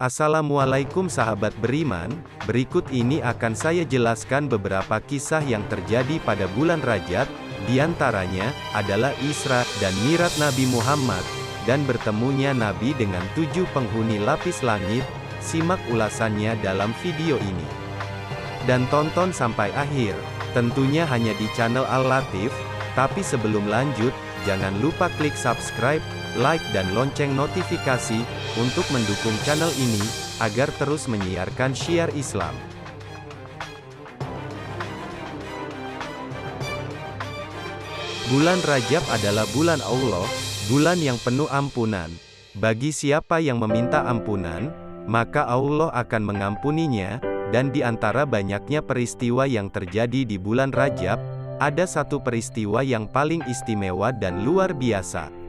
Assalamualaikum sahabat beriman, berikut ini akan saya jelaskan beberapa kisah yang terjadi pada bulan Rajab, diantaranya adalah Isra dan Mi'raj Nabi Muhammad, dan bertemunya Nabi dengan 7 penghuni lapis langit. Simak ulasannya dalam video ini. Dan tonton sampai akhir, tentunya hanya di channel Al-Latif. Tapi sebelum lanjut, jangan lupa klik subscribe, like dan lonceng notifikasi, untuk mendukung channel ini, agar terus menyiarkan syiar Islam. Bulan Rajab adalah bulan Allah, bulan yang penuh ampunan. Bagi siapa yang meminta ampunan, maka Allah akan mengampuninya, dan di antara banyaknya peristiwa yang terjadi di bulan Rajab, ada satu peristiwa yang paling istimewa dan luar biasa.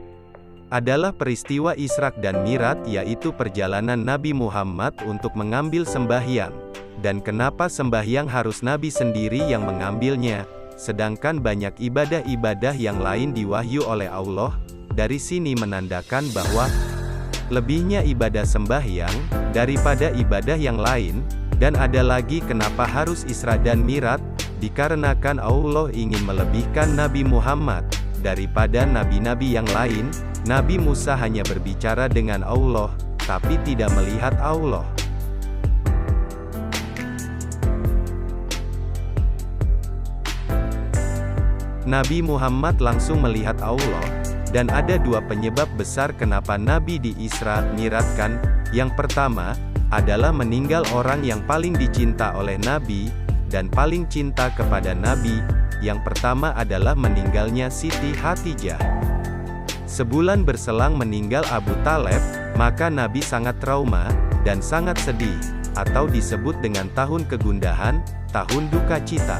Adalah peristiwa Isra dan Mi'raj, yaitu perjalanan Nabi Muhammad untuk mengambil sembahyang. Dan kenapa sembahyang harus Nabi sendiri yang mengambilnya, sedangkan banyak ibadah-ibadah yang lain diwahyu oleh Allah? Dari sini menandakan bahwa lebihnya ibadah sembahyang daripada ibadah yang lain. Dan ada lagi kenapa harus Isra dan Mi'raj, dikarenakan Allah ingin melebihkan Nabi Muhammad daripada nabi-nabi yang lain. Nabi Musa hanya berbicara dengan Allah, tapi tidak melihat Allah. Nabi Muhammad langsung melihat Allah, dan ada dua penyebab besar kenapa Nabi di Isra Mi'rajkan. Yang pertama, adalah meninggal orang yang paling dicinta oleh Nabi, dan paling cinta kepada Nabi. Yang pertama adalah meninggalnya Siti Khadijah. Sebulan berselang meninggal Abu Thalib, maka Nabi sangat trauma, dan sangat sedih, atau disebut dengan tahun kegundahan, tahun duka cita.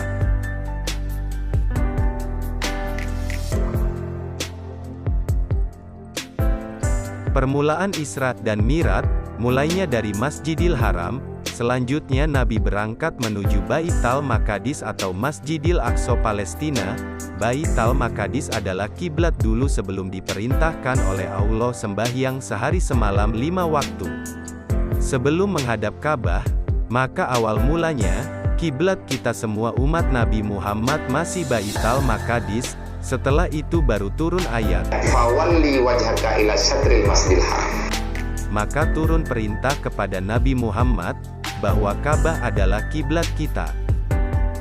Permulaan Isra dan Mi'raj, mulainya dari Masjidil Haram, selanjutnya Nabi berangkat menuju Baitul Maqdis atau Masjidil Aqsa Palestina. Baitul Maqdis adalah kiblat dulu sebelum diperintahkan oleh Allah sembahyang sehari semalam 5 waktu. Sebelum menghadap Ka'bah, maka awal mulanya, kiblat kita semua umat Nabi Muhammad masih Baitul Maqdis. Setelah itu baru turun ayat, "Fawalli wajhaka ila syatril masjidil haram." Maka turun perintah kepada Nabi Muhammad, bahwa Ka'bah adalah kiblat kita.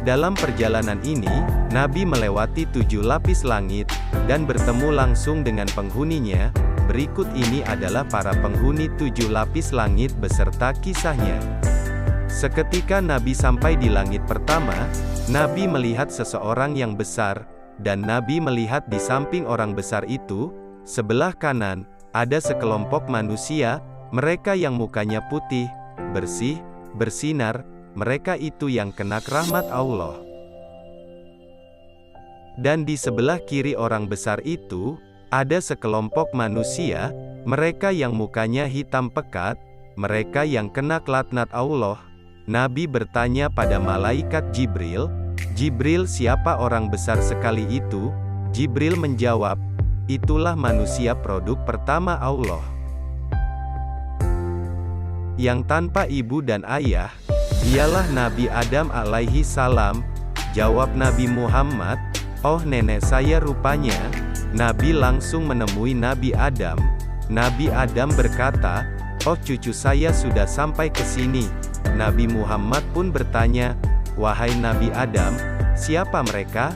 Dalam perjalanan ini, Nabi melewati 7 lapis langit, dan bertemu langsung dengan penghuninya. Berikut ini adalah para penghuni 7 lapis langit beserta kisahnya. Seketika Nabi sampai di langit pertama, Nabi melihat seseorang yang besar, dan Nabi melihat di samping orang besar itu, sebelah kanan, ada sekelompok manusia, mereka yang mukanya putih, bersih, bersinar, mereka itu yang kena rahmat Allah. Dan di sebelah kiri orang besar itu, ada sekelompok manusia, mereka yang mukanya hitam pekat, mereka yang kena laknat Allah. Nabi bertanya pada malaikat Jibril, "Jibril, siapa orang besar sekali itu?" Jibril menjawab, "Itulah manusia produk pertama Allah, yang tanpa ibu dan ayah. Dialah Nabi Adam alaihi salam." Jawab Nabi Muhammad, "Oh, nenek saya rupanya." Nabi langsung menemui Nabi Adam. Nabi Adam berkata, "Oh, cucu saya sudah sampai ke sini." Nabi Muhammad pun bertanya, "Wahai Nabi Adam, siapa mereka?"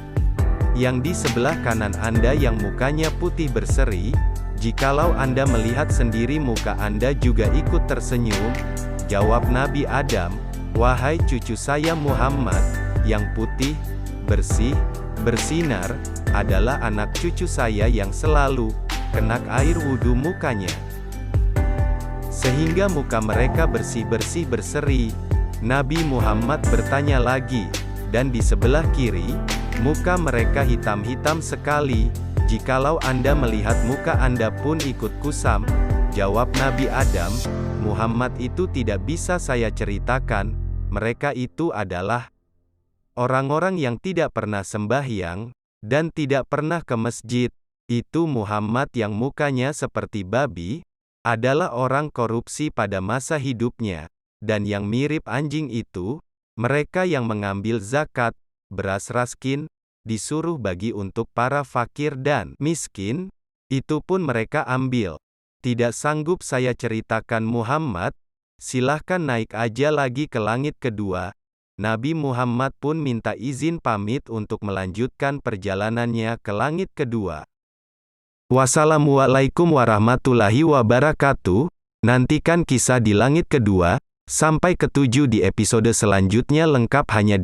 "Yang di sebelah kanan Anda yang mukanya putih berseri, jikalau Anda melihat sendiri muka Anda juga ikut tersenyum." Jawab Nabi Adam, "Wahai cucu saya Muhammad, yang putih, bersih, bersinar, adalah anak cucu saya yang selalu kena air wudhu mukanya, sehingga muka mereka bersih-bersih berseri." Nabi Muhammad bertanya lagi, "Dan di sebelah kiri, muka mereka hitam-hitam sekali, jikalau Anda melihat muka Anda pun ikut kusam." Jawab Nabi Adam, "Muhammad, itu tidak bisa saya ceritakan. Mereka itu adalah orang-orang yang tidak pernah sembahyang, dan tidak pernah ke masjid. Itu Muhammad yang mukanya seperti babi, adalah orang korupsi pada masa hidupnya, dan yang mirip anjing itu, mereka yang mengambil zakat, beras raskin, disuruh bagi untuk para fakir dan miskin, itu pun mereka ambil. Tidak sanggup saya ceritakan Muhammad, silahkan naik aja lagi ke langit kedua. Nabi Muhammad pun minta izin pamit untuk melanjutkan perjalanannya ke langit kedua. Wassalamualaikum warahmatullahi wabarakatuh. Nantikan kisah di langit kedua. Sampai ketujuh di episode selanjutnya lengkap hanya di